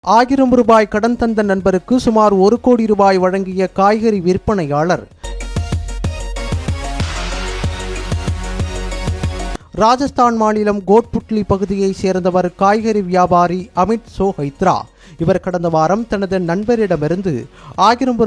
ரூபாய் கடன் தந்த நண்பருக்கு சுமார் 1 கோடி ரூபாய் வழங்கிய காய்கறி விற்பனையாளர். ராஜஸ்தான் மாநிலம் கோட்புட்லி பகுதியைச் சேர்ந்தவர் காய்கறி வியாபாரி அமித் சோஹைத்ரா. இவர் கடந்த வாரம் தனது நண்பரிடமிருந்து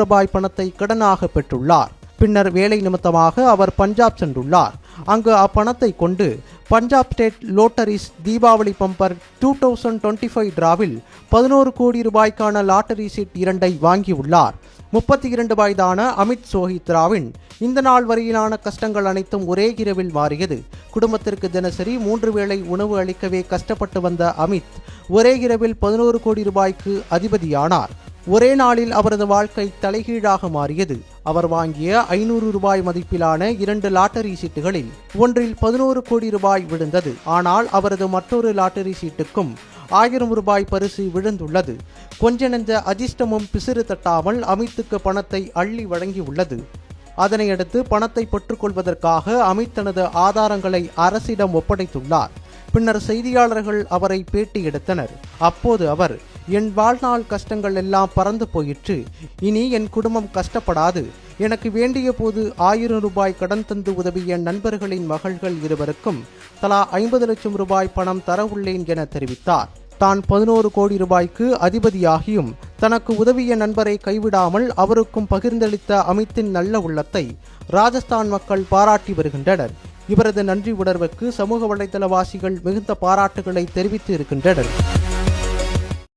ரூபாய் பணத்தை கடனாக பெற்றுள்ளார். பின்னர் வேலை நிமித்தமாக அவர் பஞ்சாப் சென்றுள்ளார். அங்கு அப்பணத்தை கொண்டு பஞ்சாப் ஸ்டேட் லோட்டரிஸ் தீபாவளி பம்பர் 2025 டிராவில் 11 கோடி ரூபாய்க்கான லாட்டரி சீட் 2 வாங்கியுள்ளார். 32 வயதான அமித் சோஹித்ராவின் இந்த நாள் வரையிலான கஷ்டங்கள் அனைத்தும் ஒரே இரவில் மாறியது. குடும்பத்திற்கு தினசரி 3 வேளை உணவு அளிக்கவே கஷ்டப்பட்டு வந்த அமித் ஒரே இரவில் 11 கோடி ரூபாய்க்கு அதிபதியானார். ஒரே நாளில் அவரது வாழ்க்கை தலைகீழாக மாறியது. அவர் வாங்கிய 500 ரூபாய் மதிப்பிலான 2 லாட்டரி சீட்டுகளில் ஒன்றில் 11 கோடி ரூபாய் விழுந்தது. ஆனால் அவரது மற்றொரு லாட்டரி சீட்டுக்கும் 1000 ரூபாய் பரிசு விழுந்துள்ளது. கொஞ்ச நெஞ்ச அதிர்ஷ்டமும் பிசிறு தட்டாமல் அமித்துக்கு பணத்தை அள்ளி வழங்கியுள்ளது. அதனையடுத்து பணத்தை பெற்றுக்கொள்வதற்காக அமித் தனது ஆதாரங்களை அரசிடம் ஒப்படைத்துள்ளார். பின்னர் செய்தியாளர்கள் அவரை பேட்டி எடுத்தனர். அப்போது அவர், என் வாழ்நாள் கஷ்டங்கள் எல்லாம் பறந்து போயிற்று. இனி என் குடும்பம் கஷ்டப்படாது. எனக்கு வேண்டிய போது 1000 ரூபாய் கடன் தந்து உதவிய நண்பர்களின் மகள்கள் இருவருக்கும் தலா 50 லட்சம் ரூபாய் பணம் தர உள்ளேன் என தெரிவித்தார். தான் 11 கோடி ரூபாய்க்கு அதிபதியாகியும் தனக்கு உதவிய நண்பரை கைவிடாமல் அவருக்கும் பகிர்ந்தளித்த அமித்தின் நல்ல உள்ளத்தை ராஜஸ்தான் மக்கள் பாராட்டி வருகின்றனர். இவரது நன்றி உணர்வுக்கு சமூக வலைதளவாசிகள் மிகுந்த பாராட்டுகளை தெரிவித்து இருக்கின்றனர்.